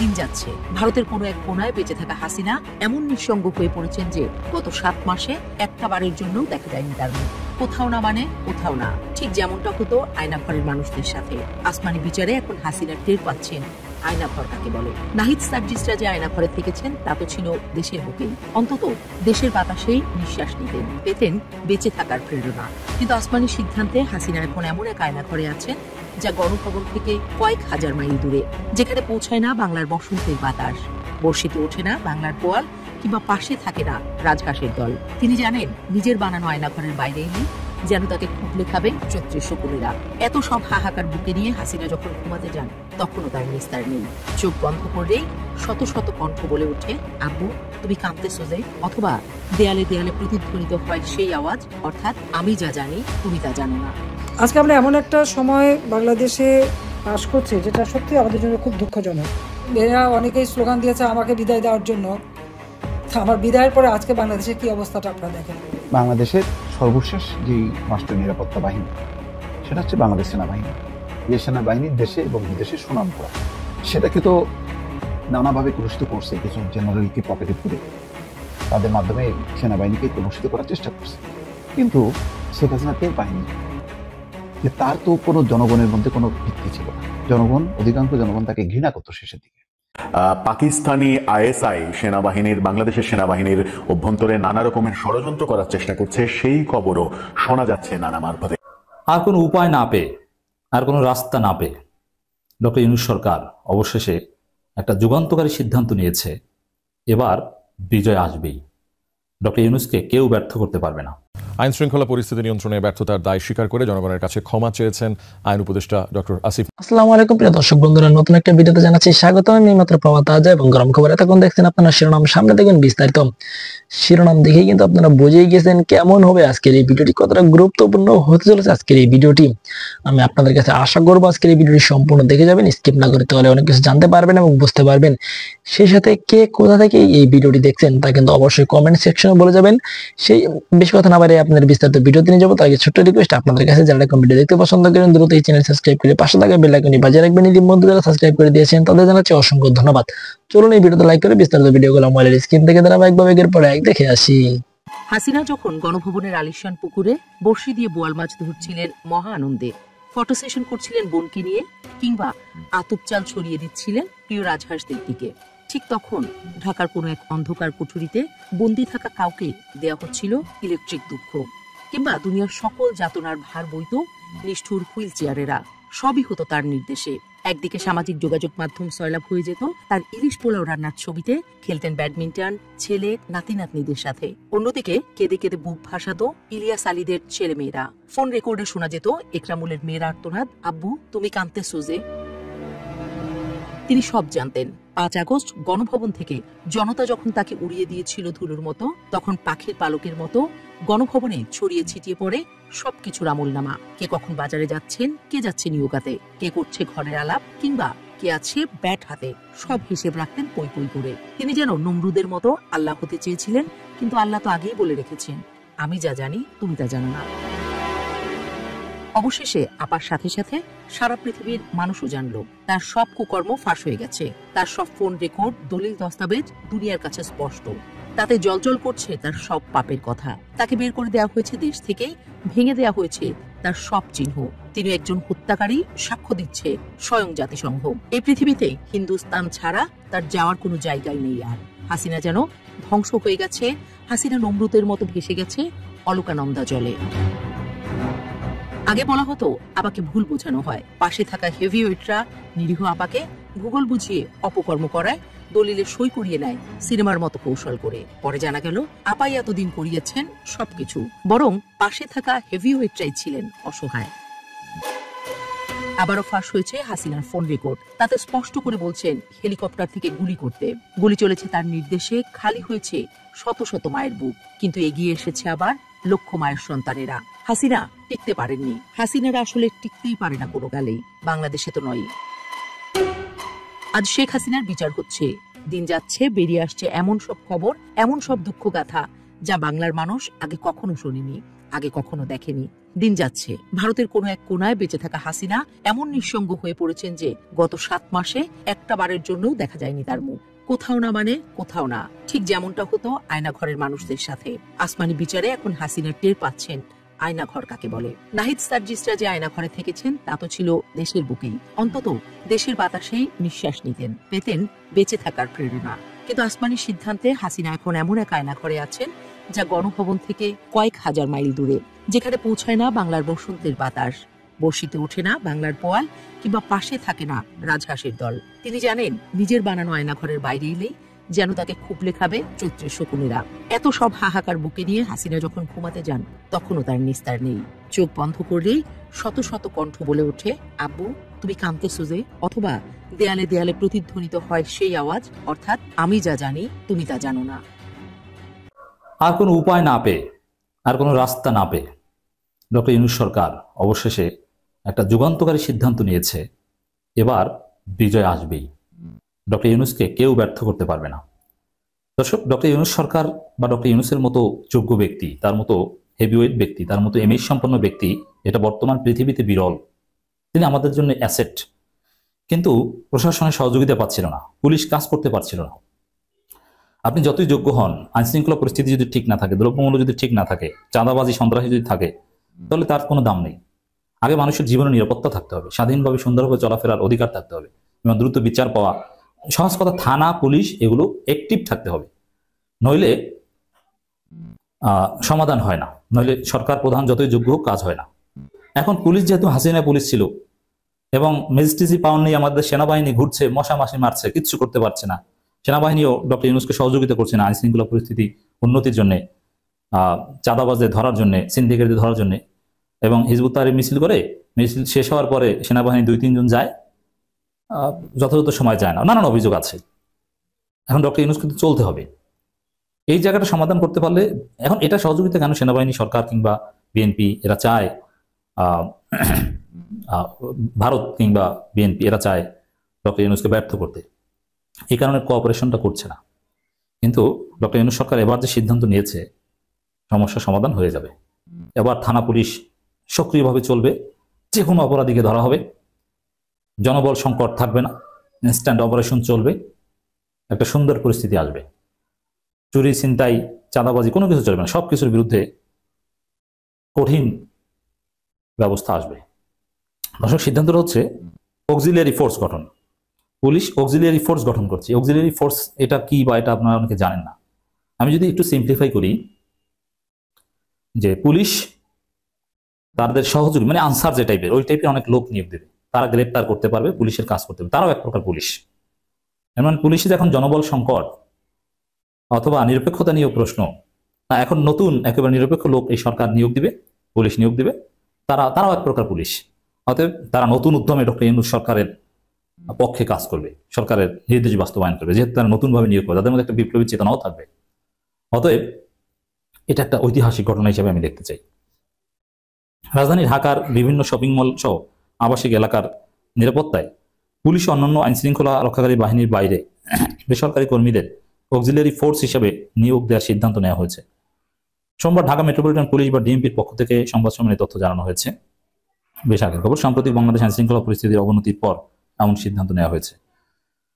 দিন যাচ্ছে, ভারতের কোনো এক কোনায় বেঁচে থাকা হাসিনা এমন নিঃসঙ্গ হয়ে পড়েছেন যে গত 7 মাসে একটা বারের জন্য দেখা যায়নি তার মুখ। কোথাও না মানে কোথাও না, ঠিক যেমনটা হতো আয়নাঘরের মানুষদের সাথে। আসমানি বিচারে এখন হাসিনা টের পাচ্ছেন আয়নাঘর কাকে বলে। নাহিদ সার্জিসরা যে আয়নাঘরে থেকেছেন তা তো ছিল দেশের বুকেই, অন্তত দেশের বাতাসেই নিঃশ্বাস নিতেন, পেতেন বেঁচে থাকার প্রেরণা। কিন্তু আসমানির সিদ্ধান্তে হাসিনা এখন এমন এক আয়নাঘরে আছেন যা গণভবন থেকে কয়েক হাজার মাইল দূরে, যেখানে পৌঁছায় না বাংলার বসন্তের বাতাস, বর্ষিতে ওঠে না বাংলার পোয়াল, কিংবা পাশে থাকে না রাজহাঁসের দল। তিনি জানেন নিজের বানানো আয়নাঘরের বাইরে এলে যেন তাকে খুবলে খাবে চৈত্রের শকুনেরা। এত সব হাহাকার বুকে নিয়ে হাসিনা যখন ঘুমাতে যান তখনও তার নিস্তার নেই। চোখ বন্ধ করলেই শত শত কণ্ঠ বলে ওঠে, আব্বু তুমি কাঁদতেছো যে, অথবা দেয়ালে দেয়ালে প্রতিধ্বনিত হয় সেই আওয়াজ, অর্থাৎ আমি যা জানি তুমি তা জানো না। আজকে আমরা এমন একটা সময় বাংলাদেশে পাস করছি যেটা সত্যি আমাদের জন্য খুব দুঃখজনক। এরা অনেকেই স্লোগান দিয়েছে আমাকে বিদায় দেওয়ার জন্য। আমার বিদায়ের পরে আজকে বাংলাদেশের কি অবস্থাটা আপনারা দেখেন। বাংলাদেশের সর্বশেষ যে রাষ্ট্রীয় নিরাপত্তা বাহিনী সেটা হচ্ছে বাংলাদেশ সেনাবাহিনী। যে সেনাবাহিনীর দেশে এবং বিদেশে সুনাম করা, সেটাকে তো নানাভাবে কলুষিত করছে। কিছু জেনারেলকে পকেটে পুরে তাদের মাধ্যমে সেনাবাহিনীকে কলুষিত করার চেষ্টা করছে। কিন্তু শেখ হাসিনা টের পায়নি যে তার তো কোনো জনগণের মধ্যে কোনো ভিত্তি ছিল না। অধিকাংশ জনগণ তাকে ঘৃণা করতো শেষের দিকে। পাকিস্তানি আইএসআই সেনাবাহিনীর, বাংলাদেশের সেনাবাহিনীর অভ্যন্তরে নানা রকমের ষড়যন্ত্র করার চেষ্টা করছে, সেই খবরও শোনা যাচ্ছে নানা মারফতে। আর কোনো উপায় না পেয়ে, আর কোনো রাস্তা না পেয়ে ডক্টর ইউনূস সরকার অবশেষে একটা যুগান্তকারী সিদ্ধান্ত নিয়েছে, এবার বিজয় আসবেই। ডক্টর ইউনূসকে কেউ ব্যর্থ করতে পারবে না। আইন শৃঙ্খলা পরিস্থিতি নিয়ন্ত্রণে ব্যর্থতার দায় স্বীকার করে জনগণের কাছে ক্ষমা চেয়েছেন আইন উপদেষ্টা ডক্টর আসিফ। আসসালামু আলাইকুম প্রিয় দর্শক বন্ধুরা, নতুন একটা ভিডিওতে জানাচ্ছি স্বাগত। আমি মাত্র পাওয়া তাজা এবং গরম খবর। এতক্ষণ দেখছেন আপনারা শিরোনাম, সামনে দেখবেন বিস্তারিত। শিরোনাম দেখেই কিন্তু আপনারা বুঝেই গেছেন কেমন হবে আজকের এই ভিডিওটি, কতটা গুরুত্বপূর্ণ হতে চলেছে আজকের এই ভিডিওটি। আমি আপনাদের কাছে আশা করবো আজকের এই ভিডিওটি সম্পূর্ণ দেখে যাবেন, স্কিপ না করতে, হলে অনেক কিছু জানতে পারবেন এবং বুঝতে পারবেন। সেই সাথে কে কোথা থেকে এই ভিডিওটি দেখছেন তা কিন্তু অবশ্যই কমেন্ট সেকশনে বলে যাবেন। সেই বেশি কথা না বাড়িয়ে আপনাদের বিস্তারিত ভিডিওতে নিয়ে যাবো। তার আগে ছোট্ট রিকোয়েস্ট আপনাদের কাছে, যারা এরকম ভিডিও দেখতে পছন্দ করেন দ্রুত এই চ্যানেল সাবস্ক্রাইব করে পাশে থাকা বেল আইকনটি বাজিয়ে রাখবেন। ইতিমধ্যে যারা সাবস্ক্রাইব করে দিয়েছেন তাদের জানাচ্ছি অসংখ্য ধন্যবাদ। চলুন এই ভিডিওতে লাইক করে বিস্তারিত ভিডিওগুলো মোবাইলের স্ক্রিন থেকে ধারাবাহিকভাবে একের পর এক দেখে আসি। হাসিনা যখন গণভবনের আলিশান পুকুরে বড়শি দিয়ে বোয়াল মাছ ধরছিলেন মহা আনন্দে, ফটো সেশন করছিলেন বোনকে নিয়ে, কিংবা আতপ চাল ছড়িয়ে দিচ্ছিলেন প্রিয় রাজহাঁসদের দিকে, ঠিক তখন ঢাকার কোনো এক অন্ধকার কুঠুরিতে বন্দী থাকা কাউকে দেয়া হচ্ছিল ইলেকট্রিক দুঃখ, কিংবা দুনিয়ার সকল যাতনার ভার বইত নিষ্ঠুর হুইল চেয়ারেরা। সবই হতো তার নির্দেশে। একদিকে সামাজিক যোগাযোগ মাধ্যম সয়লাভ হয়ে যেত তার ইলিশ পোলাও রান্নার ছবিতে, খেলতেন ব্যাডমিন্টন ছেলে নাতি নাতনিদের সাথে। অন্যদিকে কেঁদে কেঁদে বুক ভাসাতো ইলিয়াস আলীদের ছেলে মেয়েরা। ফোন রেকর্ডে শোনা যেত একরামুলের মেয়ের আর্তনাদ, আব্বু তুমি কাঁদতেছো যে। তিনি সব জানতেন। 5 আগস্ট গণভবন থেকে জনতা যখন তাকে উড়িয়ে দিয়েছিল ধুলোর মতো, তখন পাখির পালকের মতো গণভবনে ছড়িয়ে ছিটিয়ে পড়ে সবকিছুর আমলনামা। কে কখন বাজারে যাচ্ছেন, কে যাচ্ছে নিয়োগাতে, কে করছে ঘরের আলাপ, কিংবা কে আছে ব্যাট হাতে, সব হিসেব রাখতেন পই পই করে। তিনি যেন নমরুদের মতো আল্লাহ হতে চেয়েছিলেন, কিন্তু আল্লাহ তো আগেই বলে রেখেছেন, আমি যা জানি তুমি তা জানো না। অবশেষে আপার সাথে সাথে সারা পৃথিবীর মানুষও জানলো তার সব কুকর্ম ফাঁস হয়ে গেছে। তার সব ফোন রেকর্ড, দলিল দস্তাবেজ দুনিয়ার কাছে স্পষ্ট। তাতে জলজল করছে তার সব পাপের কথা। তাকে বের করে দেওয়া হয়েছে দেশ থেকেই, ভেঙে দেওয়া হয়েছে তার সব চিহ্ন। তিনি একজন হত্যাকারী, সাক্ষ্য দিচ্ছে স্বয়ং জাতিসংঘ। এই পৃথিবীতে হিন্দুস্তান ছাড়া তার যাওয়ার কোনো জায়গাই নেই আর। হাসিনা যেন ধ্বংস হয়ে গেছে, হাসিনা নমরুদের মতো ভেসে গেছে অলকানন্দা জলে। আগে বলা হতো আপাকে ভুল বোঝানো হয়, পাশে থাকা হেভিওয়েটরা নিরীহ আপাকে ভূগোল বুঝিয়ে অপকর্ম করায়, দলিলে সই করিয়ে নেয় সিনেমার মতো কৌশল করে। পরে জানা গেল আপাই এতদিন করিয়েছেন সবকিছু, বরং পাশে থাকা হেভিওয়েটরাই ছিলেন অসহায়। আবারও ফাঁস হয়েছে হাসিনার ফোন রেকর্ড। তাতে স্পষ্ট করে বলছেন হেলিকপ্টার থেকে গুলি করতে। গুলি চলেছে তার নির্দেশে, খালি হয়েছে শত শত মায়ের বুক, কিন্তু এগিয়ে এসেছে আবার লক্ষ মায়ের সন্তানেরা। হাসিনা টিকতে পারেননি। হাসিনারা আসলে টিকতেই পারে না কোনো কালেই, বাংলাদেশে তো নয়। আজ শেখ হাসিনার বিচার হচ্ছে। দিন যাচ্ছে, বেরিয়ে আসছে এমন সব খবর, এমন সব দুঃখ গাথা যা বাংলার মানুষ আগে কখনো শোনেনি। আগে কখনো দেখেনি। দিন যাচ্ছে, ভারতের কোনো এক কোনায় বেঁচে থাকা হাসিনা এমন নিঃসঙ্গ হয়ে পড়েছেন যে গত 7 মাসে একটা বারের জন্যও দেখা যায়নি তার মুখ। কোথাও না মানে কোথাও না, ঠিক যেমনটা হতো আয়নাঘরের মানুষদের সাথে। আসমানি বিচারে এখন হাসিনা টের পাচ্ছেন আয়নাঘর কাকে বলে। নাহিদ সার্জিসরা যে আয়নাঘরে থেকেছেন তা তো ছিল দেশের বুকেই, অন্তত দেশের বাতাসেই নিঃশ্বাস নিতেন, পেতেন বেঁচে থাকার প্রেরণা। কিন্তু আসমানির সিদ্ধান্তে হাসিনা এখন এমন এক আয়নাঘরে আছেন যা গণভবন থেকে কয়েক হাজার মাইল দূরে, যেখানে পৌঁছায় না বাংলার বসন্তের বাতাস, বর্ষিতে ওঠে না বাংলার পোয়াল, কিংবা পাশে থাকে না রাজহাঁসের দল। তিনি জানেন নিজের বানানো আয়নাঘরের বাইরে এলেই যেন তাকে খুবলে খাবে চৈত্রের শকুনেরা। এত সব হাহাকার বুকে নিয়ে হাসিনা যখন ঘুমাতে যান তখনও তার নিস্তার নেই। চোখ বন্ধ করলেই শত শত কণ্ঠ বলে ওঠে, আব্বু তুমি কাঁদতেছো যে, অথবা দেয়ালে দেয়ালে প্রতিধ্বনিত হয় সেই আওয়াজ, অর্থাৎ আমি যা জানি তুমি তা জানো না। আর কোনো উপায় না পেয়ে, আর কোনো রাস্তা না পেয়ে ডক্টর ইউনূস সরকার অবশেষে একটা যুগান্তকারী সিদ্ধান্ত নিয়েছে, এবার বিজয় আসবেই। ডক্টর ইউনূসকে কেউ ব্যর্থ করতে পারবে না। দর্শক, ডক্টর ইউনূস সরকার বা ডক্টর ইউনূসের মতো যোগ্য ব্যক্তি, তার মতো হেভিওয়েট ব্যক্তি, তার মতো এমএস সম্পন্ন ব্যক্তি এটা বর্তমান পৃথিবীতে বিরল। তিনি আমাদের জন্য অ্যাসেট, কিন্তু প্রশাসনের সহযোগিতা পাচ্ছিল না, পুলিশ কাজ করতে পারছিল না। আপনি যতই যোগ্য হন, আইনশৃঙ্খলা পরিস্থিতি যদি ঠিক না থাকে, দ্রব্যমূল্য যদি ঠিক না থাকে, চাঁদাবাজি সন্ত্রাসী যদি থাকে, তাহলে তার কোনো দাম নেই। আগে মানুষের জীবনের নিরাপত্তা থাকতে হবে, স্বাধীনভাবে সুন্দরভাবে চলাফেরার অধিকার থাকতে হবে, এবং দ্রুত বিচার পাওয়া, সহজ কথা থানা পুলিশ এগুলো অ্যাক্টিভ থাকতে হবে, নইলে সমাধান হয় না, নইলে সরকার প্রধান যতই যোগ্য হোক কাজ হয় না। এখন পুলিশ যেহেতু হাসিনা পুলিশ ছিল এবং ম্যাজিস্ট্রেসি পাওয়ার নেই, আমাদের সেনাবাহিনী ঘুরছে, মশা মাসি মারছে, কিচ্ছু করতে পারছে না। সেনাবাহিনীও ডক্টর ইউনূসকে সহযোগিতা করছে না আইন শৃঙ্খলা পরিস্থিতি উন্নতির জন্য, চাঁদাবাজদের ধরার জন্য, সিন্ডিকেটদের ধরার জন্য। এবং হিজবুত তাহরির মিছিল করে, মিছিল শেষ হওয়ার পরে সেনাবাহিনী 2-3 জন যায়, যথাযথ সময় যায় না, নানান অভিযোগ আছে। এখন ডক্টর ইউনূস কিন্তু চলতে হবে, এই জায়গাটা সমাধান করতে পারলে। এখন এটা সহযোগিতা কেন সেনাবাহিনী, সরকার কিংবা বিএনপি এরা চায়, ভারত কিংবা বিএনপি এরা চায় ডক্টর ইউনূসকে ব্যর্থ করতে, এই কারণে কোঅপারেশনটা করছে না। কিন্তু ডক্টর ইউনূস সরকার এবার যে সিদ্ধান্ত নিয়েছে, সমস্যার সমাধান হয়ে যাবে। এবার থানা পুলিশ সক্রিয়ভাবে চলবে, যে কোনো অপরাধীকে ধরা হবে, জনবল সংকট থাকবে না, ইনস্ট্যান্ট অপারেশন চলবে, একটা সুন্দর পরিস্থিতি আসবে। চুরি, ছিনতাই, চাঁদাবাজি কোনো কিছু চলবে না, সব কিছুর বিরুদ্ধে কঠিন ব্যবস্থা আসবে। দর্শক, সিদ্ধান্তটা হচ্ছে অক্সিলিয়ারি ফোর্স গঠন। পুলিশ অক্সিলিয়ারি ফোর্স গঠন করছে। অক্সিলিয়ারি ফোর্স এটা কি, বা এটা আপনারা অনেকে জানেন না। আমি যদি একটু সিম্পলিফাই করি, যে পুলিশ তাদের সহযোগী মানে আনসার যে টাইপের, ওই টাইপের অনেক লোক নিয়োগ দেবে, তারা গ্রেপ্তার করতে পারবে, পুলিশের কাজ করতে পারবে, তারাও এক প্রকার পুলিশ। এমন পুলিশের এখন জনবল সংকট অথবা নিরপেক্ষতা নিয়েও প্রশ্ন, এখন নতুন একেবারে নিরপেক্ষ লোক এই সরকার নিয়োগ দিবে, পুলিশ নিয়োগ দিবে, তারাও এক প্রকার পুলিশ। অতএব তারা নতুন উদ্যমে ডক্টর ইউনূস সরকারের পক্ষে কাজ করবে, সরকারের নির্দেশ বাস্তবায়ন করবে, যেহেতু তারা নতুনভাবে নিয়োগ করবে, তাদের মধ্যে একটা বিপ্লবী চেতনাও থাকবে। অতএব এটা একটা ঐতিহাসিক ঘটনা হিসেবে আমি দেখতে চাই। রাজধানী ঢাকার বিভিন্ন শপিং মল সহ আবাসিক এলাকার নিরাপত্তায় পুলিশ ও অন্যান্য আইনশৃঙ্খলা রক্ষাকারী বাহিনীর বাইরে বেসরকারি কর্মীদের অক্সিলিয়ারি ফোর্স হিসেবে নিয়োগ দেওয়ার সিদ্ধান্ত নেওয়া হয়েছে। সোমবার ঢাকা মেট্রোপলিটন পুলিশ বা ডিএমপির পক্ষ থেকে সংবাদ সম্মেলনে তথ্য জানানো হয়েছে। বেশ আগের খবর, সাম্প্রতিক বাংলাদেশ আইনশৃঙ্খলা পরিস্থিতির অবনতির পর এমন সিদ্ধান্ত নেওয়া হয়েছে।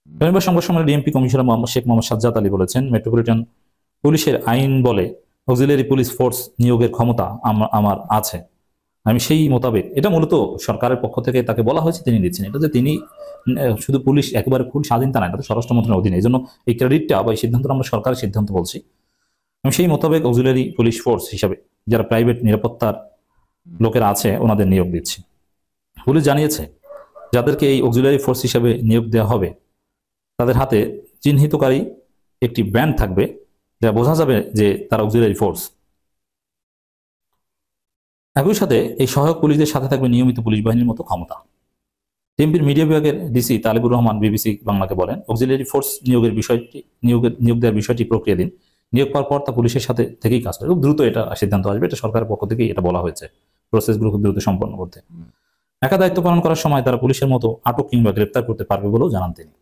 শনিবার সংবাদ সম্মেলনে ডিএমপি কমিশনার শেখ মোহাম্মদ সাজ্জাদ আলী বলেছেন, মেট্রোপলিটন পুলিশের আইন বলে অক্সিলিয়ারি পুলিশ ফোর্স নিয়োগের ক্ষমতা আমার আছে, আমি সেই মোতাবেক, এটা মূলত সরকারের পক্ষ থেকে তাকে বলা হয়েছে, তিনি দিচ্ছেন। এটা যে তিনি শুধু পুলিশ একেবারে ফুল স্বাধীনতা না, এটা তো স্বরাষ্ট্র মন্ত্রণালয়ের অধীনে, এই জন্য এই ক্রেডিটটা বা এই সিদ্ধান্তটা আমরা সরকারের সিদ্ধান্ত বলছি। আমি সেই মোতাবেক অক্সিলিয়ারি পুলিশ ফোর্স হিসাবে যারা প্রাইভেট নিরাপত্তার লোকেরা আছে ওনাদের নিয়োগ দিচ্ছি। পুলিশ জানিয়েছে, যাদেরকে এই অক্সিলিয়ারি ফোর্স হিসাবে নিয়োগ দেওয়া হবে তাদের হাতে চিহ্নিতকারী একটি ব্যান্ড থাকবে, যা বোঝা যাবে যে তারা অক্সিলিয়ারি ফোর্স। একই সাথে এই সহায়ক পুলিশদের সাথে থাকবে নিয়মিত পুলিশ বাহিনীর মতো ক্ষমতা। টিএমপির মিডিয়া বিভাগের ডিসি তালিবুর রহমান বিবিসি বাংলাকে বলেন, অক্সিলিয়ারি ফোর্স নিয়োগ দেওয়ার বিষয়টি প্রক্রিয়াধীন, নিয়োগ পাওয়ার পর তা পুলিশের সাথে থেকেই কাজ করে, খুব দ্রুত এটা সিদ্ধান্ত আসবে, এটা সরকারের পক্ষ থেকেই এটা বলা হয়েছে, প্রসেসগুলো খুব দ্রুত সম্পন্ন করতে। একা দায়িত্ব পালন করার সময় তারা পুলিশের মতো আটক কিংবা গ্রেপ্তার করতে পারবে বলেও জানান তিনি।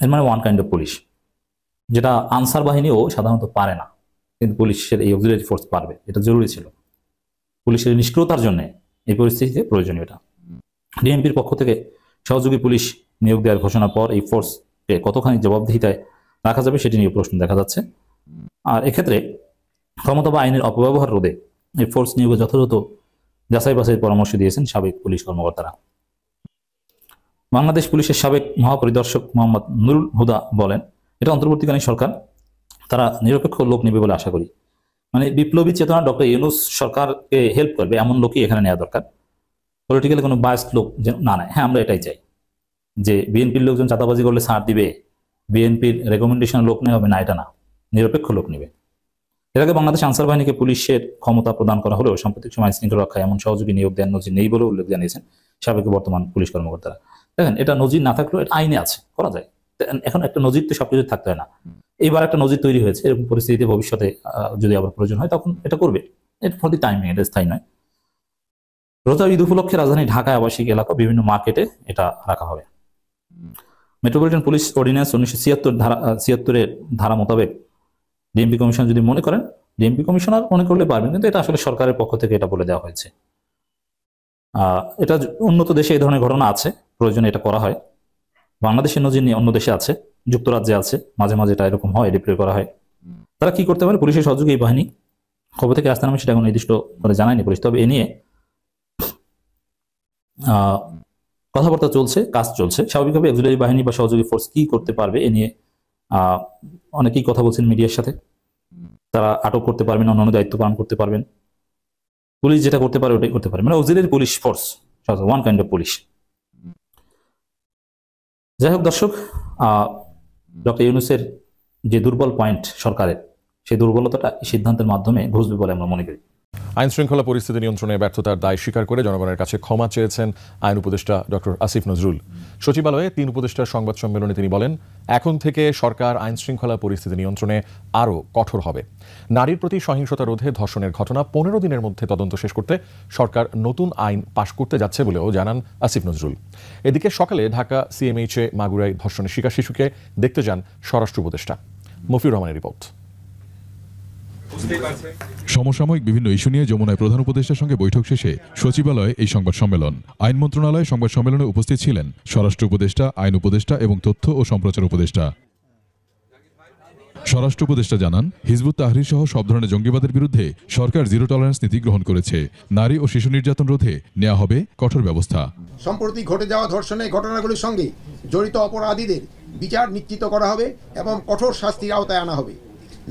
এর মানে ওয়ান কাইন্ড অফ পুলিশ, যেটা আনসার বাহিনীও সাধারণত পারে না, কিন্তু পুলিশের এই অক্সিলিয়ারি ফোর্স পারবে, এটা জরুরি ছিল। পুলিশের নিষ্ক্রিয়তার জন্য এই পরিস্থিতিতে প্রয়োজনীয়। এটা ডিএমপির পক্ষ থেকে সহযোগী পুলিশ নিয়োগ দেওয়ার ঘোষণার পর এই ফোর্সকে কতখানি জবাবদিহিতায় রাখা যাবে সেটি নিয়ে প্রশ্ন দেখা যাচ্ছে। আর এক্ষেত্রে ক্ষমতা বা আইনের অপব্যবহার রোধে এই ফোর্স নিয়োগে যথাযথ যাচাই বাছাইয়ের পরামর্শ দিয়েছেন সাবেক পুলিশ কর্মকর্তারা। বাংলাদেশ পুলিশের সাবেক মহাপরিদর্শক মোহাম্মদ নুরুল হুদা বলেন, এটা অন্তর্বর্তীকালীন সরকার, তারা নিরপেক্ষ লোক নেবে বলে আশা করি। মানে বিপ্লবী চেতনা ডক্টর ইউনূস সরকারকে হেল্প করবে এমন লোকই এখানে নেওয়া দরকার। পলিটিক্যালি কোনো বায়াসড লোক যেন না নেয়। হ্যাঁ, আমরা এটাই চাই যে বিএনপির লোকজন চাঁদাবাজি করলে ছাড় দিবে, বিএনপির রেকমেন্ডেশন লোক নেওয়া হবে না, এটা না, নিরপেক্ষ লোক নেবে। এর আগে বাংলাদেশ আনসার বাহিনীকে পুলিশের ক্ষমতা প্রদান করা হলেও সাম্প্রতিক সময় আইন শৃঙ্খলা রক্ষায় এমন সহযোগী নিয়োগ দেওয়ার নজির নেই বলে উল্লেখ জানিয়েছেন সাবেক বর্তমান পুলিশ কর্মকর্তারা। দেখেন, এটা নজির না থাকলেও এটা আইনে আছে, করা যায়। এখন একটা নজির তো সবকিছু থাকতে হয় না। এইবার একটা নজির তৈরি হয়েছে, এরকম পরিস্থিতিতে ভবিষ্যতে যদি আবার প্রয়োজন হয় তখন এটা করবে। এটা ফর দি টাইমিং, এটা স্থায়ী নয়। রোজা ঈদ উপলক্ষে রাজধানী ঢাকায় আবাসিক এলাকা বিভিন্ন মার্কেটে এটা রাখা হবে। মেট্রোপলিটন পুলিশ অর্ডিন্যান্স 1976 ধারা মোতাবেক ডিএমপি কমিশন যদি মনে করেন, ডিএমপি কমিশনার মনে করলে পারবেন, কিন্তু এটা আসলে সরকারের পক্ষ থেকে এটা বলে দেওয়া হয়েছে। এটা উন্নত দেশে এই ধরনের ঘটনা আছে, প্রয়োজনে এটা করা হয়। বাংলাদেশের নজির নিয়ে অন্য দেশে আছে, যুক্তরাজ্যে আছে, মাঝে মাঝে এটা এরকম হয়, ডিপ্লয় করা হয়। তারা কি করতে পারে, পুলিশের সহযোগী এই বাহিনী কবে থেকে আসতে নামে সেটা এখন নির্দিষ্ট করে জানায়নি পুলিশ। তবে এ নিয়ে কথাবার্তা চলছে, কাজ চলছে। স্বাভাবিকভাবে অক্সিলারি বাহিনী বা সহযোগী ফোর্স কি করতে পারবে এ নিয়ে অনেকেই কথা বলছেন মিডিয়ার সাথে। তারা আটক করতে পারবেন, অন্যান্য দায়িত্ব পালন করতে পারবেন। পুলিশ যেটা করতে পারে ওটাই করতে পারে, মানে auxiliary police force, one kind of police. যাই হোক দর্শক, ডক্টর ইউনূসের যে দুর্বল পয়েন্ট সরকারের, সেই দুর্বলতাটা সিদ্ধান্তের মাধ্যমে ঘুষবে বলে আমরা মনে করি। আইন শৃঙ্খলা পরিস্থিতি নিয়ন্ত্রণে ব্যর্থতার দায় স্বীকার করে জনগণের কাছে ক্ষমা চেয়েছেন আইন উপদেষ্টা ডক্টর আসিফ নজরুল। সচিবালয়ে 3 উপদেষ্টার সংবাদ সম্মেলনে তিনি বলেন, এখন থেকে সরকার আইন শৃঙ্খলা পরিস্থিতি নিয়ন্ত্রণে আরও কঠোর হবে। নারীর প্রতি সহিংসতা রোধে ধর্ষণের ঘটনা 15 দিনের মধ্যে তদন্ত শেষ করতে সরকার নতুন আইন পাশ করতে যাচ্ছে বলেও জানান আসিফ নজরুল। এদিকে সকালে ঢাকা সিএমএইচে মাগুরায় ধর্ষণের শিকার শিশুকে দেখতে যান স্বরাষ্ট্র উপদেষ্টা। মফিউর রহমানের রিপোর্ট। সমসাময়িক বিভিন্ন ইস্যু নিয়ে যমুনায় প্রধান উপদেষ্টার সঙ্গে বৈঠক শেষে সচিবালয়ে এই সংবাদ সম্মেলন। আইন মন্ত্রণালয়ে সংবাদ সম্মেলনে উপস্থিত ছিলেন স্বরাষ্ট্র উপদেষ্টা, আইন উপদেষ্টা এবং তথ্য ও সম্প্রচার উপদেষ্টা। স্বরাষ্ট্র উপদেষ্টা জানান, হিজবুত তাহরির সহ সব ধরনের জঙ্গিবাদের বিরুদ্ধে সরকার জিরো টলারেন্স নীতি গ্রহণ করেছে। নারী ও শিশু নির্যাতন রোধে নেওয়া হবে কঠোর ব্যবস্থা। সম্প্রতি ঘটে যাওয়া ধর্ষণের ঘটনাগুলির সঙ্গে জড়িত অপরাধীদের বিচার নিশ্চিত করা হবে এবং কঠোর শাস্তির আওতায় আনা হবে।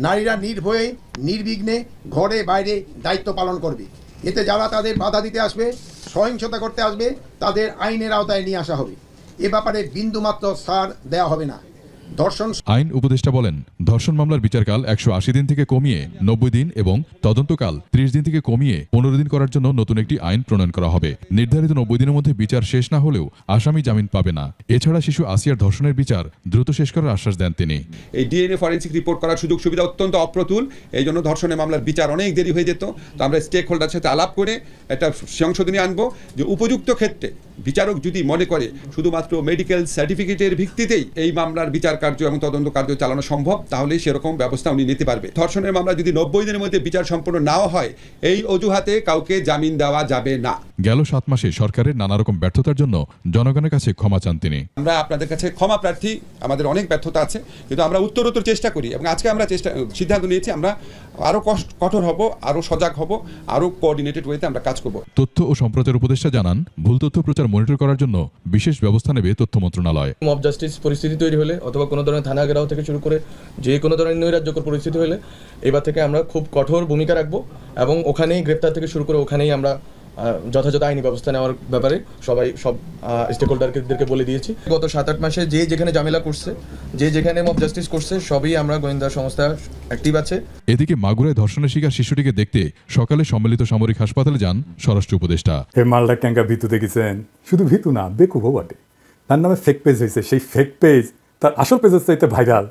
নারীরা নির্ভয়ে নির্বিঘ্নে ঘরে বাইরে দায়িত্ব পালন করবে। এতে যারা তাদের বাধা দিতে আসবে, সহিংসতা করতে আসবে, তাদের আইনের আওতায় নিয়ে আসা হবে। এ ব্যাপারে বিন্দুমাত্র ছাড় দেওয়া হবে না। ধর্ষণ আইন উপদেষ্টা বলেন, ধর্ষণ মামলার বিচারকাল 180 দিন থেকে কমিয়ে 90 দিন এবং তদন্তকাল 30 দিন থেকে কমিয়ে 15 দিন করার জন্য নতুন একটি আইন প্রণয়ন করা হবে। নির্ধারিত 90 দিনের মধ্যে বিচার শেষ না হলেও আসামি জামিন পাবে না। এছাড়া শিশু আসিয়ার ধর্ষণের বিচার দ্রুত শেষ করার আশ্বাস দেন তিনি। এই ডিএনএ ফরেন্সিক রিপোর্ট করার সুযোগ সুবিধা অত্যন্ত অপ্রতুল, এই জন্য ধর্ষণের মামলার বিচার অনেক দেরি হয়ে যেত। তো আমরা স্টেক হোল্ডারের সাথে আলাপ করে একটা সংশোধনী আনবো যে উপযুক্ত ক্ষেত্রে বিচারক যদি মনে করে শুধুমাত্র মেডিকেল সার্টিফিকেটের ভিত্তিতেই এই মামলার বিচার কার্য এবং তদন্ত কার্য চালানো সম্ভব, তাহলে সেরকম ব্যবস্থা উনি নিতে পারবে। ধর্ষণের মামলা যদি 90 দিনের মধ্যে বিচার সম্পন্ন নাও হয়, এই অজুহাতে কাউকে জামিন দেওয়া যাবে না। গেল 7 মাসে সরকারের নানা রকম ব্যর্থতার জন্য জনগণের কাছে ক্ষমা চান তিনি। আমরা আপনাদের কাছে ক্ষমা প্রার্থী, আমাদের অনেক ব্যর্থতা আছে, কিন্তু আমরা উত্তরোত্তর চেষ্টা করি এবং আজকে আমরা সিদ্ধান্ত নিয়েছি আমরা আরো কঠোর হব, আরো সজাগ হব, আরো কোঅর্ডিনেটেড ওয়েতে আমরা কাজ করব। তথ্য ও সম্প্রচার উপদেষ্টা জানান, ভুল তথ্য প্রচার মনিটর করার জন্য বিশেষ ব্যবস্থা নেবে তথ্য মন্ত্রণালয়। মব জাস্টিস পরিস্থিতি তৈরি হলে অথবা কোনো ধরনের থানা ঘেরাও থেকে শুরু করে যে কোনো ধরনের নৈরাজ্যকর পরিস্থিতি হলে এবার থেকে আমরা খুব কঠোর ভূমিকা রাখবো এবং ওখানেই গ্রেপ্তার থেকে শুরু করে ওখানেই আমরা যথাযথ আইনি ব্যবস্থা নেওয়ার ব্যাপারে সব স্টেক হোল্ডারদেরকে বলে দিয়েছি। গত 7-8 মাসে যে যেখানে ঝামেলা করছে, যে যেখানে মব জাস্টিস করছে, সবই আমরা গোয়েন্দা সংস্থা অ্যাক্টিভ আছে। এদিকে মাগুরায় ধর্ষণের শিকার শিশুটিকে দেখতে সকালে সম্মিলিত সামরিক হাসপাতালে যান স্বরাষ্ট্র উপদেষ্টা। এই মালটা ক্যাঙ্কা ভিতু দেখেছেন, শুধু ভিতু না, বেকুবও বটে। তার নামে ফেক পেজ হয়েছে, সেই ফেক পেজ তার আসল পেজের চাইতে ভাইরাল।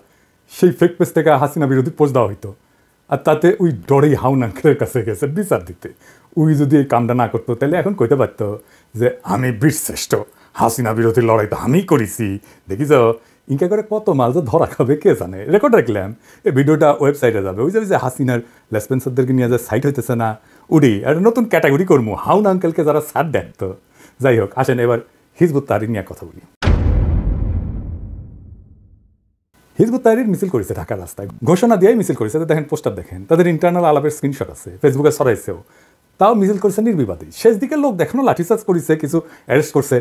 সেই ফেক পেজ থেকে হাসিনা বিরোধী পোস্ট দেওয়া হইতো, আর তাতে ওই ডরেই হাউন আঙ্কেলের কাছে গেছে বিচার দিতে। ওই যদি এই কামটা না করতো তাহলে এখন কইতে পারতো যে আমি বীরশ্রেষ্ঠ, হাসিনা বিরোধী লড়াই তো আমি করেছি। দেখিস ইনকা করে কত মাল যে ধরা খাবে কে জানে। রেকর্ড রাখলাম, এই ভিডিওটা ওয়েবসাইটে যাবে। ওই যে হাসিনার লেসপেন্সারদেরকে নিয়ে যে সাইট হইতেছে না, উড়ি একটা নতুন ক্যাটাগরি করবো হাউন আঙ্কেলকে যারা ছাড় দেন। তো যাই হোক, আসেন এবার হিজবুত তাহরির নিয়ে কথা বলি। হিজবুত তাহরির মিছিল করেছে ঢাকার রাস্তায়, ঘোষণা দিয়েই মিছিল করেছে। দেখেন পোস্টার দেখেন, তাদের ইন্টারনাল আলাপের স্ক্রিনশট আছে, ফেসবুকে ছড়াইছেও। তাও মিছিল করেছে নির্বিবাদী। শেষ দিকে লোক দেখানো লাঠিচার্জ করেছে, কিছু অ্যারেস্ট করছে।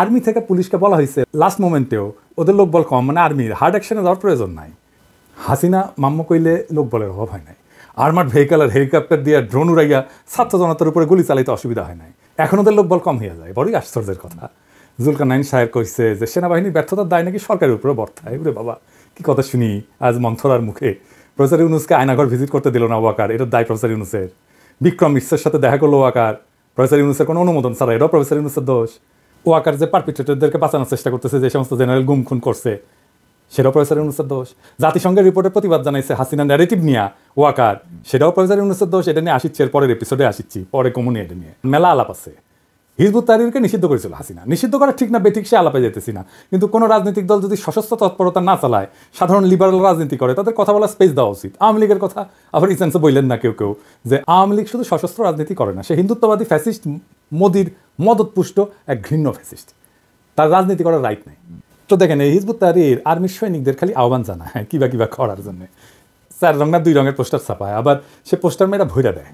আর্মি থেকে পুলিশকে বলা হয়েছে লাস্ট মোমেন্টেও ওদের লোক বল কম, মানে আর্মির হার্ড অ্যাকশনে যাওয়ার প্রয়োজন নাই। হাসিনা মাম্মা কইলে লোক বলের অভাব হয় নাই। আর্মার্ড ভেহিক্যাল আর হেলিকপ্টার দিয়ে ড্রোন উড়াইয়া ছাত্র জনতার উপরে গুলি চালাইতে অসুবিধা হয় নাই। এখন ওদের লোক বল কম হয়ে যায়, বড়ই আশ্চর্যের কথা। জুলকারনাইন সাহেব কইছে যে সেনাবাহিনীর ব্যর্থতার দায় নাকি সরকারের উপরে বর্তায়। ওরে বাবা, কি কথা শুনি আজ মন্থরার মুখে। প্রফেসর ইউনুসকে আয়নাঘর ভিজিট করতে দিল না ওয়াকার, এটার দায় প্রফেসর ইউনুসের। বিক্রম মিশ্রের সাথে দেখা করলো ওয়াকার, প্রফেসর ইউনুসের কোনো অনুমোদন ছাড়া, এটাও প্রফেসর ইউনুসের দোষ। ওয়াকার যে পারপিট্রেটরদেরকে বাঁচানোর চেষ্টা করতেছে, যে সমস্ত জেনারেল গুম খুন করছে, সেটাও প্রফেসর ইউনুসের দোষ। জাতিসংঘের রিপোর্টের প্রতিবাদ জানাইছে হাসিনা ন্যারেটিভ নিয়ে ওয়াকার, সেটাও প্রফেসর ইউনুসের দোষ। এটা নিয়ে আসিচ্ছি, এর পরের এপিসোডে আসিচ্ছি, পরে কমুনি এটা নিয়ে মেলা আলাপ আছে। হিজবুত তাহরিরকে নিষিদ্ধ করেছিল হাসিনা, নিষিদ্ধ করা ঠিক না বেঠিক সে আলাপে যেতেছি না, কিন্তু কোনো রাজনৈতিক দল যদি সশস্ত্র তৎপরতা না চালায়, সাধারণ লিবারাল রাজনীতি করে, তাদের কথা বলার স্পেস দেওয়া উচিত। আওয়ামী লীগের কথা আবার ইসেন্সে বললেন না কেউ কেউ, যে আওয়ামী লীগ শুধু সশস্ত্র রাজনীতি করে না, সে হিন্দুত্ববাদী ফ্যাসিস্ট, মোদির মদতপুষ্ট এক ঘৃণ্য ফ্যাসিস্ট, তার রাজনীতি করার রাইট নেই। তো দেখেন, এই হিজবুত তাহরির আর্মির সৈনিকদের খালি আহ্বান জানায় কিবা কিবা করার জন্য। 4 রং না 2 রঙের পোস্টার ছাপায়, আবার সে পোস্টার মেয়েরা ভইরা দেয়।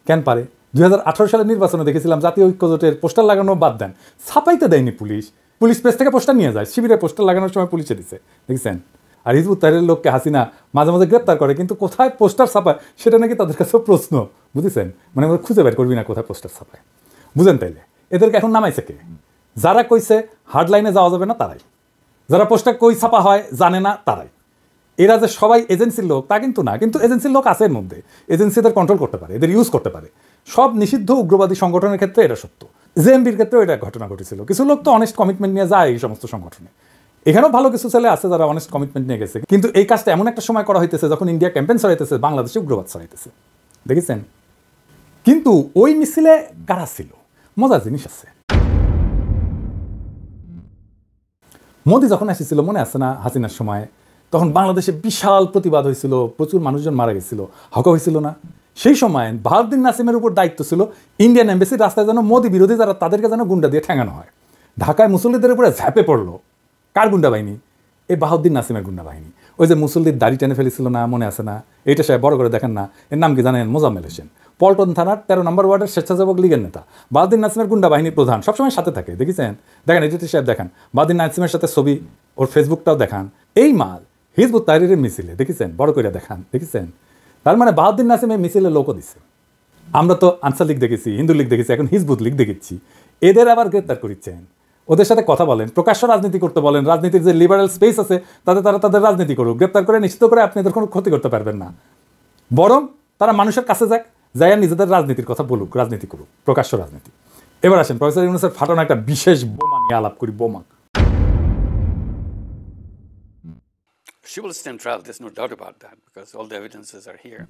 কেন পারে? 2018 সালের নির্বাচনে দেখেছিলাম জাতীয় ঐক্যজোটের পোস্টার লাগানো বাদ দেন, ছাপাইতে দেয়নি পুলিশ। পুলিশ প্রেস থেকে পোস্টার নিয়ে যায়, শিবিরে পোস্টার লাগানোর সময় পুলিশে দিছে, দেখছেন। আর হিজবুত তাহরিরের লোককে হাসিনা মাঝে মাঝে গ্রেপ্তার করে, কিন্তু কোথায় পোস্টার ছাপায় সেটা নাকি তাদের কাছে প্রশ্ন, বুঝেছেন। মানে আমরা খুঁজে বের করবি না কোথায় পোস্টার ছাপায়, বুঝেন। তাইলে এদেরকে এখন নামাইছে কে? যারা কইছে হার্ড লাইনে যাওয়া যাবে না তারাই, যারা পোস্টার কই ছাপা হয় জানে না তারাই। এরা যে সবাই এজেন্সির লোক তা কিন্তু না, কিন্তু এজেন্সির লোক আছে এর মধ্যে, এজেন্সি এদের কন্ট্রোল করতে পারে, এদের ইউজ করতে পারে। সব নিষিদ্ধ উগ্রবাদী সংগঠনের ক্ষেত্রে এটা সত্য, জেএমবির ক্ষেত্রেও এটা ঘটনা ঘটেছিল। কিছু লোক তো অনেস্ট কমিটমেন্ট নিয়ে যায় এই সমস্ত সংগঠনে, এখানেও ভালো কিছু ছেলে আছে যারা অনেস্ট কমিটমেন্ট নিয়ে গেছে। কিন্তু এই কাজটা এমন একটা সময় করা হইতেছে যখন ইন্ডিয়া ক্যাম্পেইন চালাইতেছে, বাংলাদেশে উগ্রবাদ চালাইতেছে, দেখেছেন। কিন্তু ওই মিছিলে কারা ছিল? মজার জিনিস আছে। মোদি যখন এসেছিল মনে আছে না হাসিনার সময়, তখন বাংলাদেশে বিশাল প্রতিবাদ হয়েছিল, প্রচুর মানুষজন মারা গেছিল, হকা হয়েছিল না? সেই সময় বাহাউদ্দিন নাসিমের উপর দায়িত্ব ছিল ইন্ডিয়ান এম্বাসির রাস্তায় যেন মোদি বিরোধী যারা তাদেরকে যেন গুন্ডা দিয়ে ঠেঙানো হয়। ঢাকায় মুসল্লিদের উপরে ঝাঁপে পড়লো কার গুন্ডা বাহিনী? এই বাহাউদ্দিন নাসিমের গুন্ডা বাহিনী। ওই যে মুসল্লির দাড়ি টেনে ফেলেছিল না, মনে আছে না? এটা সাহেব বড় করে দেখেন না, এর নাম কি জানেন? মোজাম্মেল হোসেন, পল্টন থানার 13 নম্বর ওয়ার্ডের স্বেচ্ছাসেবক লীগের নেতা। বাহাউদ্দিন নাসিমের গুন্ডা বাহিনীর প্রধান, সবসময় সাথে থাকে, দেখেছেন? দেখেন এডিটর সাহেব দেখান বাহাউদ্দিন নাসিমের সাথে ছবি, ওর ফেসবুকটাও দেখান। এই মাল হিজবুত তাহরিরের মিছিলে, দেখেছেন? বড় করে দেখান, দেখেছেন? তার মানে বাহাউদ্দিন নাসিম এই মিছিলে লোকও দিচ্ছে। আমরা তো আনসার লীগ দেখেছি, হিন্দু লীগ দেখেছি, এখন হিজবুত লীগ দেখেছি। এদের আবার গ্রেপ্তার করিচ্ছেন, ওদের সাথে কথা বলেন, প্রকাশ্য রাজনীতি করতে বলেন, রাজনীতির যে লিবারাল স্পেস আছে তাতে তারা তাদের রাজনীতি করুক, গ্রেপ্তার করে নিশ্চিত করে আপনি এদের কোনো ক্ষতি করতে পারবেন না। বরং তারা মানুষের কাছে যাক, যাইয়া নিজেদের রাজনীতির কথা বলুক, রাজনীতি করুক, প্রকাশ্য রাজনীতি। এবার আসেন প্রফেসর ইউনুসের ফাটানো একটা বিশেষ বোমা নিয়ে আলাপ করি। বোমা She will stand trial, there's no doubt about that, because all the evidences are here.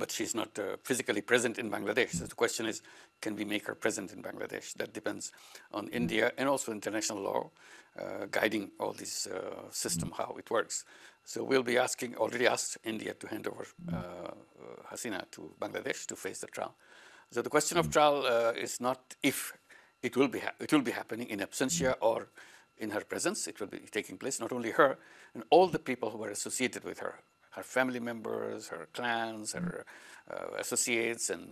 But she's not physically present in Bangladesh. So the question is, can we make her present in Bangladesh? That depends on India and also international law guiding all this system, how it works. So we'll be asking, already asked India to hand over Hasina to Bangladesh to face the trial. So the question of trial is not if, it will be happening in absentia or in her presence. It will be taking place, not only her, and all the people who were associated with her, her family members, her clans, her associates, and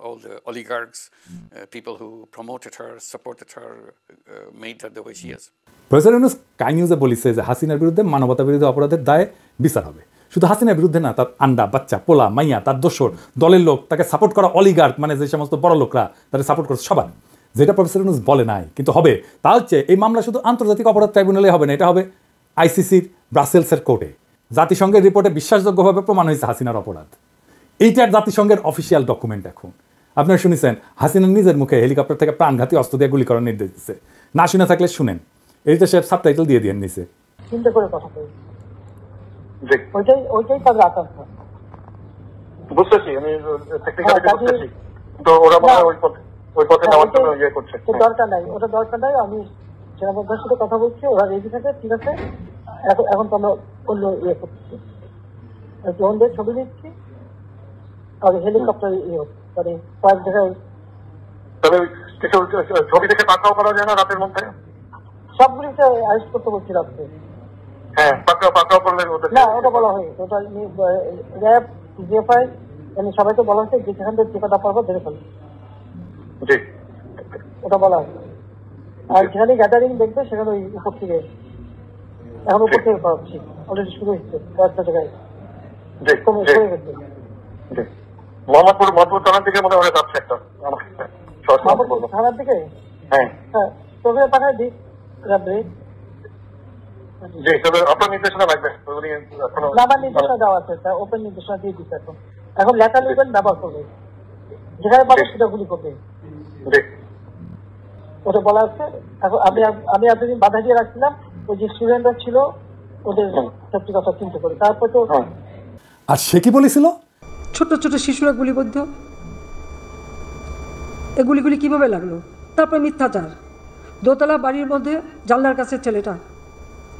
all the oligarchs, people who promoted her, supported her, made her the way she is. Professor Yunus কাই নিউজে বলেছে যে হাসিনার বিরুদ্ধে মানবতা বিরোধী অপরাধের দায়ে বিচার হবে। শুধু হাসিনার বিরুদ্ধে না, তার আন্ডা, বাচ্চা, পোলা, মাইয়া, তার দোসর, দলের লোক, তাকে সাপোর্ট করা অলিগার্ক, মানে যে সমস্ত বড় লোকরা তাকে সাপোর্ট করছে, সবার। যেটা প্রফেসর ইউনুস বলে নাই কিন্তু হবে, তা হচ্ছে এই মামলা শুধু আন্তর্জাতিক অপরাধ ট্রাইব্যুনালে হবে না, এটা হবে আইসিসির ব্রাসেলসের কোর্টে। জাতিসংঘের রিপোর্টে বিশ্বাসযোগ্যভাবে প্রমাণ হয়েছে হাসিনার অপরাধ। এইটার জাতিসংঘের অফিসিয়াল ডকুমেন্ট। এখন আপনারা শুনেছেন হাসিনার নিজের মুখে হেলিকপ্টার থেকে প্রাণঘাতী অস্ত্র দিয়ে গুলি করার নির্দেশ দিচ্ছে। না শুনে থাকলে শুনেন, এইটা সে সাবটাইটেল দিয়ে দিয়ে নিছে। চিন্তা করে কথা বলি, ওইটাই তাদের আকাঙ্ক্ষা। বুঝতেছি, আমি টেকনিক্যালি বুঝতেছি, তো ওরা ওই পথে নেওয়ার জন্য ইয়ে করছে। দরকার নাই, ওটা দরকার নাই। আমি সেনাবাহিনীর সাথে কথা বলছি, ওরা রেডি থাকে, ঠিক আছে। এখন তো আমরা অন্য ইয়ে করতেছি, ড্রোনদের ছবি দিচ্ছি, আর হেলিকপ্টার মানে কয়েক জায়গায় তবে কিছু ছবি দেখে পাকড়াও করা যায় না রাতের মধ্যে সবগুলিতে অ্যারেস্ট করতে বলছি রাত্রে হ্যাঁ পাকড়াও করলে না ওটা বলা হয় ওটা র্যাব জিএফআই মানে সবাই তো বলা হচ্ছে যেখান থেকে টিকাটা পারবো ধরে ফেলবে জি ওটা বলা হয় আর যেখানে গ্যাদারিং দেখবে সেখানে ওই উপর থেকে এখন উপর থেকে পাচ্ছি অলরেডি শুরু হচ্ছে কয়েকটা জায়গায় মোহাম্মদপুর থানার দিকে মনে হয় যাচ্ছে একটা থানার দিকে হ্যাঁ তোকে পাঠায় দিই জি তবে আপনার নির্দেশনা লাগবে আমার নির্দেশনা দেওয়া আছে ওপেন নির্দেশনা দিয়ে দিচ্ছে এখন লেখা লিখবেন ব্যবহার করবে যেখানে পাবে সেটা গুলি করবে ওটা বলা হচ্ছে এখন আমি এতদিন বাধা দিয়ে রাখছিলাম ওই যে স্টুডেন্টরা ছিল ওদের সত্যি কথা চিন্তা করে তারপর তো আর সে কি বলেছিল ছোট ছোট শিশুরা গুলিবদ্ধ এ গুলিগুলি কিভাবে লাগলো তারপরে মিথ্যাচার দোতলা বাড়ির মধ্যে জানলার কাছে ছেলেটা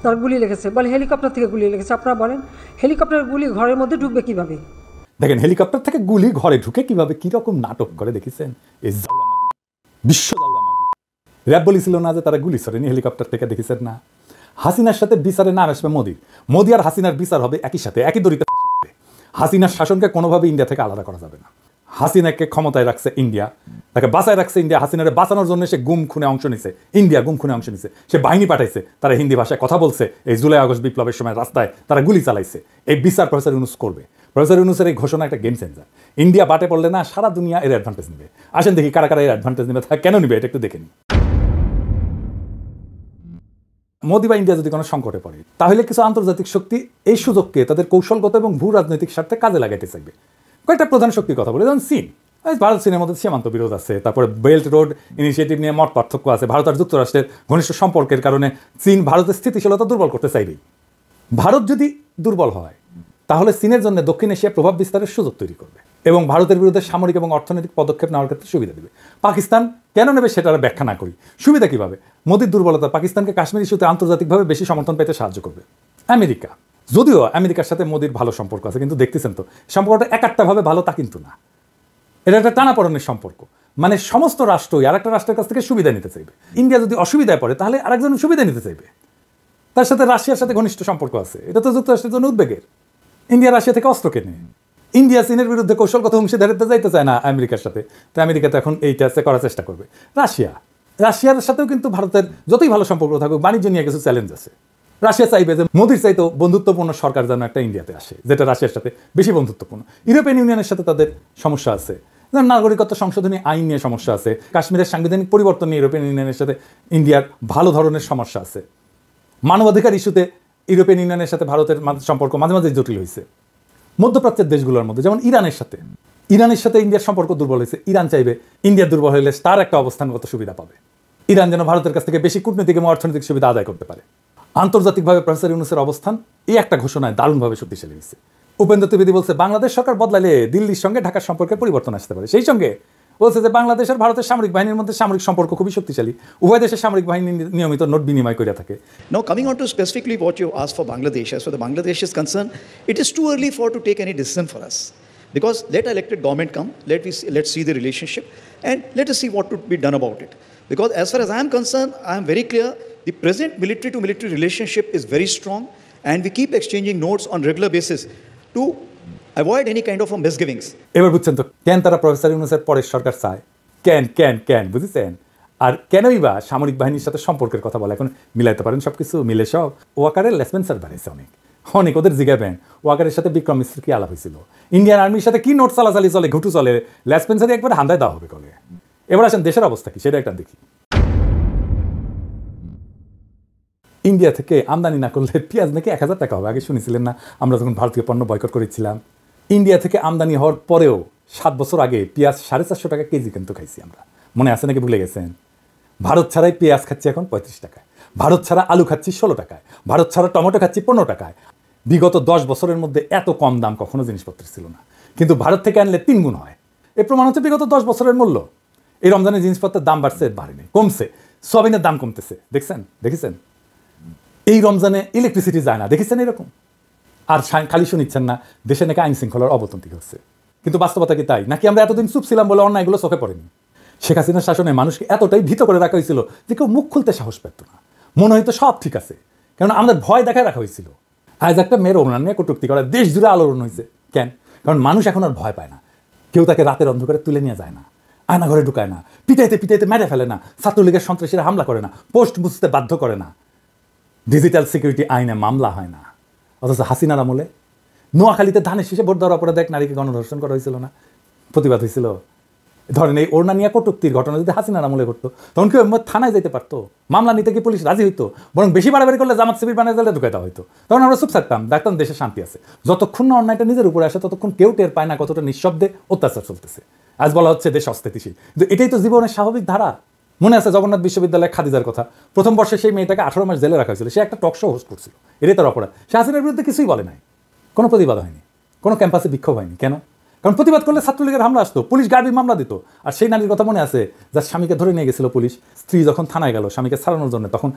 তার গুলি লেগেছে বলে হেলিকপ্টার থেকে গুলি লেগেছে আপনারা বলেন হেলিকপ্টার গুলি ঘরের মধ্যে ঢুকবে কিভাবে দেখেন হেলিকপ্টার থেকে গুলি ঘরে ঢুকে কিভাবে কিরকম নাটক করে দেখেছেন এই বিশ্ব র্যাব বলেছিল না যে তারা গুলি ছড়েনি হেলিকপ্টার থেকে দেখেছেন না হাসিনার সাথে বিচারে নাম আসবে মোদি আর হাসিনার বিচার হবে একই সাথে একই দড়িতে হাসিনার শাসনকে কোনোভাবে ইন্ডিয়া থেকে আলাদা করা যাবে না হাসিনাকে ক্ষমতায় রাখছে ইন্ডিয়া তাকে বাঁচায় রাখছে ইন্ডিয়া হাসিনারে বাঁচানোর জন্য সে গুম খুনে অংশ নিছে ইন্ডিয়া গুম খুনে অংশ নিছে সে বাহিনী পাঠাইছে তারা হিন্দি ভাষায় কথা বলছে এই জুলাই আগস্ট বিপ্লবের সময় রাস্তায় তারা গুলি চালাইছে এই বিচার প্রফেসর ইউনুস করবে প্রফেসর ইউনুসের এই ঘোষণা একটা গেম চেঞ্জার ইন্ডিয়া বাটে পড়লে না সারা দুনিয়া এর অ্যাডভান্টেজ নেবে আসেন দেখি কারা কারা এর অ্যাডভান্টেজ নেবে তা কেন নেবে এটা একটু দেখে নিই মোদি বা ইন্ডিয়া যদি কোনো সংকটে পড়ে তাহলে কিছু আন্তর্জাতিক শক্তি এই সুযোগকে তাদের কৌশলগত এবং ভূ রাজনৈতিক স্বার্থে কাজে লাগাইতে চাইবে কয়েকটা প্রধান শক্তির কথা বলে যেমন চীন ভারত চীনের মধ্যে সীমান্ত বিরোধ আছে তারপরে বেল্ট রোড ইনিশিয়েটিভ নিয়ে মত পার্থক্য আছে ভারত আর যুক্তরাষ্ট্রের ঘনিষ্ঠ সম্পর্কের কারণে চীন ভারতের স্থিতিশীলতা দুর্বল করতে চাইবেই ভারত যদি দুর্বল হয় তাহলে চীনের জন্য দক্ষিণ এশিয়া প্রভাব বিস্তারের সুযোগ তৈরি করবে এবং ভারতের বিরুদ্ধে সামরিক এবং অর্থনৈতিক পদক্ষেপ নেওয়ার ক্ষেত্রে সুবিধা দেবে পাকিস্তান কেন নেবে সেটার ব্যাখ্যা না করি সুবিধা কিভাবে মোদির দুর্বলতা পাকিস্তানকে কাশ্মীর ইস্যুতে আন্তর্জাতিকভাবে বেশি সমর্থন পেতে সাহায্য করবে আমেরিকা যদিও আমেরিকার সাথে মোদির ভালো সম্পর্ক আছে কিন্তু দেখতেছেন তো সম্পর্কটা একাত্তাভাবে ভালো তা কিন্তু না এটা একটা টানাপড়নের সম্পর্ক মানে সমস্ত রাষ্ট্রই আর একটা রাষ্ট্রের কাছ থেকে সুবিধা নিতে চাইবে ইন্ডিয়া যদি অসুবিধায় পড়ে তাহলে আরেকজন সুবিধা নিতে চাইবে তার সাথে রাশিয়ার সাথে ঘনিষ্ঠ সম্পর্ক আছে এটা তো যুক্তরাষ্ট্রের জন্য উদ্বেগের ইন্ডিয়া রাশিয়া থেকে অস্ত্র কেনে ইন্ডিয়া চীনের বিরুদ্ধে কৌশলগত অংশীদারিত্বে যাইতে চায় না আমেরিকার সাথে তো আমেরিকা তো এখন এইটা করার চেষ্টা করবে রাশিয়ার সাথেও কিন্তু ভারতের যতই ভালো সম্পর্ক থাকুক বাণিজ্য নিয়ে কিছু চ্যালেঞ্জ আছে রাশিয়া চাইবে যে মোদির চাইতো বন্ধুত্বপূর্ণ সরকার যেন একটা ইন্ডিয়াতে আসে যেটা রাশিয়ার সাথে বেশি বন্ধুত্বপূর্ণ ইউরোপিয়ান ইউনিয়নের সাথে তাদের সমস্যা আছে নাগরিকত্ব সংশোধনী আইন নিয়ে সমস্যা আছে কাশ্মীরের সাংবিধানিক পরিবর্তন নিয়ে ইউরোপিয়ান ইউনিয়নের সাথে ইন্ডিয়ার ভালো ধরনের সমস্যা আছে মানবাধিকার ইস্যুতে ইউরোপিয়ান ইউনিয়নের সাথে ভারতের সম্পর্ক মাঝে মাঝে জটিল হয়েছে মধ্যপ্রাচ্যের দেশগুলোর মধ্যে যেমন ইরানের সাথে ইন্ডিয়ার সম্পর্ক দুর্বল হয়েছে ইরান চাইবে ইন্ডিয়া দুর্বল হলে তার একটা অবস্থানগত সুবিধা পাবে ইরান যেন ভারতের কাছ থেকে বেশি কূটনৈতিক এবং অর্থনৈতিক সুবিধা আদায় করতে পারে আন্তর্জাতিকভাবে প্রফেসর ইউনুসের অবস্থান এই একটা ঘোষণায় দারুণভাবে শক্তিশালী হয়েছে উপেন্দ্র ত্রিবেদী বলছে বাংলাদেশ সরকার বদলালে দিল্লির সঙ্গে ঢাকার সম্পর্কে পরিবর্তন আসতে পারে সেই সঙ্গে বলছে যে বাংলাদেশ আর ভারতের সামরিক বাহিনীর মধ্যে সামরিক সম্পর্ক খুবই শক্তিশালী উভয় দেশের সামরিক বাহিনী নিয়মিত নোট বিনিময় করে থাকে Now coming on to specifically what you asked for Bangladesh, as far as Bangladesh is concerned, it is too early for to take any decision for us. Because let elected government come, let's see the relationship and let us see what to be done about it. Because as far as I am concerned, I am very clear, the present military to military relationship is very strong and we keep exchanging notes on regular basis to avoid any kind of a misgivings. এবার বুঝছেন তো কেন তারা professor ইউনুসের পরের সরকার চায় কেন বুঝেছেন আর কেনই বা সামরিক বাহিনীর সাথে সম্পর্কের কথা বলে এখন মিলাইতে পারেন সবকিছু মিলে সব ওয়াকারের লেসপেন্সার বাড়িয়েছে অনেক ওদের জিগাবেন ওয়াকারের সাথে বিক্রম মিশ্র কি আলাপ হয়েছিল ইন্ডিয়ান আর্মির সাথে কি নোট চালাচালি চলে ঘুটু চলে লেসপেন্সারই একবার হান্দায় দেওয়া হবে কলে এবার আসেন দেশের অবস্থা কি সেটা একটা দেখি ইন্ডিয়া থেকে আমদানি না করলে পেঁয়াজ নাকি 1000 টাকা হবে আগে শুনেছিলেন না আমরা যখন ভারতীয় পণ্য বয়কট করেছিলাম ইন্ডিয়া থেকে আমদানি হওয়ার পরেও 7 বছর আগে পেঁয়াজ 450 টাকা কেজি কিন্তু খাইছি আমরা মনে আছে নাকি ভুলে গেছেন ভারত ছাড়াই পেঁয়াজ খাচ্ছি এখন 35 টাকায় ভারত ছাড়া আলু খাচ্ছি 16 টাকায় ভারত ছাড়া টমেটো খাচ্ছি 15 টাকায় বিগত 10 বছরের মধ্যে এত কম দাম কখনো জিনিসপত্রের ছিল না কিন্তু ভারত থেকে আনলে 3 গুণ হয় এর প্রমাণ হচ্ছে বিগত 10 বছরের মূল্য এই রমজানের জিনিসপত্রের দাম বাড়ছে বাড়েনি কমছে সয়াবিনের দাম কমতেছে দেখেছেন এই রমজানে ইলেকট্রিসিটি যায় না দেখেছেন এরকম আর খালি শুনিচ্ছেন না দেশে নাকি আইন শৃঙ্খলার অবনতি হচ্ছে কিন্তু বাস্তবতা কি তাই? নাকি আমরা এতদিন চুপ ছিলাম বলে অন্যায়গুলো চোখে পড়েনি? শেখ হাসিনার শাসনে মানুষকে এতটাই ভীত করে রাখা হয়েছিল যে কেউ মুখ খুলতে সাহস পেত না, মনে হয়তো সব ঠিক আছে, কারণ আমাদের ভয় দেখায় রাখা হয়েছিল। আজ একটা মেয়ের ওনার নিয়ে কটূক্তি করে দেশ জুড়ে আলোড়ন হয়েছে। কেন? কারণ মানুষ এখন আর ভয় পায় না। কেউ তাকে রাতের অন্ধকারে তুলে নিয়ে যায় না, আয়না ঘরে ঢুকায় না, পিটাইতে পিটাইতে মেরে ফেলে না, ছাত্রলীগের সন্ত্রাসীরা হামলা করে না, পোস্ট বুঝতে বাধ্য করে না, ডিজিটাল সিকিউরিটি আইনে মামলা হয় না। অথচ হাসিনার আমলে নোয়াখালীতে ধানের শীষে ভোট দেওয়ার অপরাধে এক নারীকে গণধর্ষণ করা হয়েছিল না? প্রতিবাদ হয়েছিল। ধরেন এই ওড়না নিয়ে কটূক্তির ঘটনা যদি হাসিনার আমলে করতো তখন কেউ থানায় যেতে পারতো, মামলা নিতে কি পুলিশ রাজি হইতো? বরং বেশি বাড়াবাড়ি করলে জামাত শিবির বানিয়ে দিলে ঢুকে দেওয়া হইতো। তখন আমরা চুপ থাকতাম, দেখতাম দেশে শান্তি আছে। যতক্ষণ না অন্যায়টা নিজের উপরে আসে ততক্ষণ কেউ টের পায় না কতটা নিঃশব্দে অত্যাচার চলতেছে। আজ বলা হচ্ছে দেশ অস্থিতিশীল, কিন্তু এটাই তো জীবনের স্বাভাবিক ধারা। মনে আছে জগন্নাথ বিশ্ববিদ্যালয়ে খাদিজার কথা? প্রথম বর্ষে সেই মেয়েটাকে 18 মাস জেলে রাখা হয়েছিল, সে একটা টক শো হোস্ট করছিল, এটাই তার অপরাধ। সে হাসিনার বিরুদ্ধে কিছুই বলে নাই, কোনো প্রতিবাদ হয়নি, কোনো ক্যাম্পাসে বিক্ষোভ হয়নি। কেন? কারণ প্রতিবাদ করলে ছাত্রলীগের হামলা আসতো, পুলিশ গার্বি মামলা দিত। আর সেই নারীর কথা মনে আছে যার স্বামীকে ধরে নিয়ে গেছিল পুলিশ? স্ত্রী যখন থানায় গেল স্বামীকে ছাড়ানোর জন্য, তখন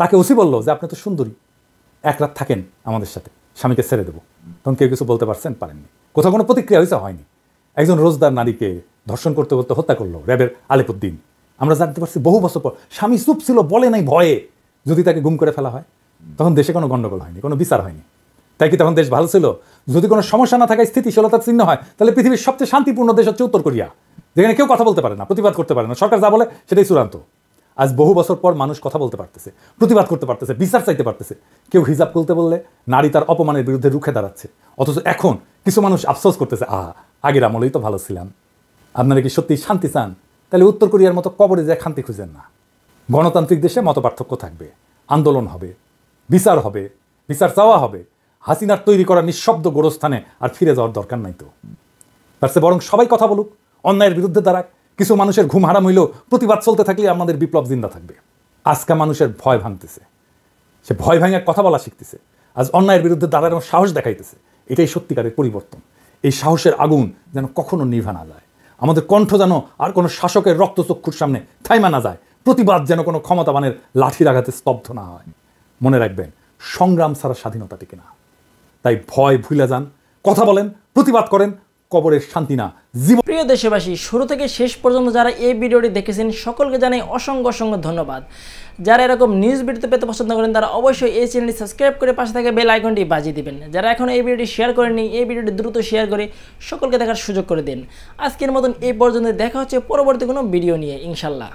তাকে ওসি বললো যে আপনি তো সুন্দরী, এক রাত থাকেন আমাদের সাথে, স্বামীকে ছেড়ে দেবো। তখন কেউ কিছু বলতে পারছেন? পারেননি। কোথাও কোনো প্রতিক্রিয়া হয়েছে? হয়নি। একজন রোজদার নারীকে ধর্ষণ করতে করতে হত্যা করলো র্যাবের আলিপুদ্দিন। আমরা জানতে পারছি বহু বছর পর, স্বামী চুপ ছিল, বলে নাই ভয়ে। যদি তাকে গুম করে ফেলা হয় তখন দেশে কোনো গণ্ডগোল হয়নি, কোনো বিচার হয়নি। তাই কি তখন দেশ ভালো ছিল? যদি কোনো সমস্যা না থাকায় স্থিতিশীলতার চিহ্ন হয়, তাহলে পৃথিবীর সবচেয়ে শান্তিপূর্ণ দেশ হচ্ছে উত্তর কোরিয়া, যেখানে কেউ কথা বলতে পারে না, প্রতিবাদ করতে পারে না, সরকার যা বলে সেটাই চূড়ান্ত। আজ বহু বছর পর মানুষ কথা বলতে পারতেছে, প্রতিবাদ করতে পারতেছে, বিচার চাইতে পারতেছে। কেউ হিজাব খুলতে বললে নারী তার অপমানের বিরুদ্ধে রুখে দাঁড়াচ্ছে। অথচ এখন কিছু মানুষ আফসোস করতেছে, আগের আমলেই তো ভালো ছিলাম। আপনারা কি সত্যি শান্তি চান? তাহলে উত্তর কোরিয়ার মতো কবরে যায় শান্তি খুঁজেন না। গণতান্ত্রিক দেশে মত পার্থক্য থাকবে, আন্দোলন হবে, বিচার হবে, বিচার চাওয়া হবে। হাসিনার তৈরি করা নিঃশব্দ গোরস্থানে আর ফিরে যাওয়ার দরকার নাই তো। তার চেয়ে বরং সবাই কথা বলুক, অন্যায়ের বিরুদ্ধে দাঁড়াক। কিছু মানুষের ঘুম হারাম হইলেও প্রতিবাদ চলতে থাকলে আমাদের বিপ্লব জিন্দা থাকবে। আজকে মানুষের ভয় ভাঙতেছে, সে ভয় ভাঙার কথা বলা শিখতেছে, আজ অন্যায়ের বিরুদ্ধে দাঁড়ানোর সাহস দেখাইতেছে। এটাই সত্যিকারের পরিবর্তন। এই সাহসের আগুন যেন কখনো নিভা না যায়। আমাদের কণ্ঠ যেন আর কোনো শাসকের রক্তচক্ষুর সামনে থাইমা না যায়। প্রতিবাদ যেন কোনো ক্ষমতাবানের লাঠির আঘাতে স্তব্ধ না হয়। মনে রাখবেন, সংগ্রাম ছাড়া স্বাধীনতা টিকে না। তাই ভয় ভুলে যান, কথা বলেন, প্রতিবাদ করেন, কবরের শান্তি না জীবন। প্রিয় দেশবাসী, শুরু থেকে শেষ পর্যন্ত যারা এই ভিডিওটি দেখেছেন সকলকে জানাই অসংখ্য অসংখ্য ধন্যবাদ। যারা এরকম নিউজ ভিডিও পেতে পছন্দ করেন তারা অবশ্যই এই চ্যানেলটি সাবস্ক্রাইব করে পাশে থাকা বেল আইকনটি বাজিয়ে দিবেন। যারা এখনও এই ভিডিওটি শেয়ার করেননি, এই ভিডিওটি দ্রুত শেয়ার করে সকলকে দেখার সুযোগ করে দিন। আজকের মতন এই পর্যন্ত, দেখা হচ্ছে পরবর্তী কোনো ভিডিও নিয়ে ইনশাল্লাহ।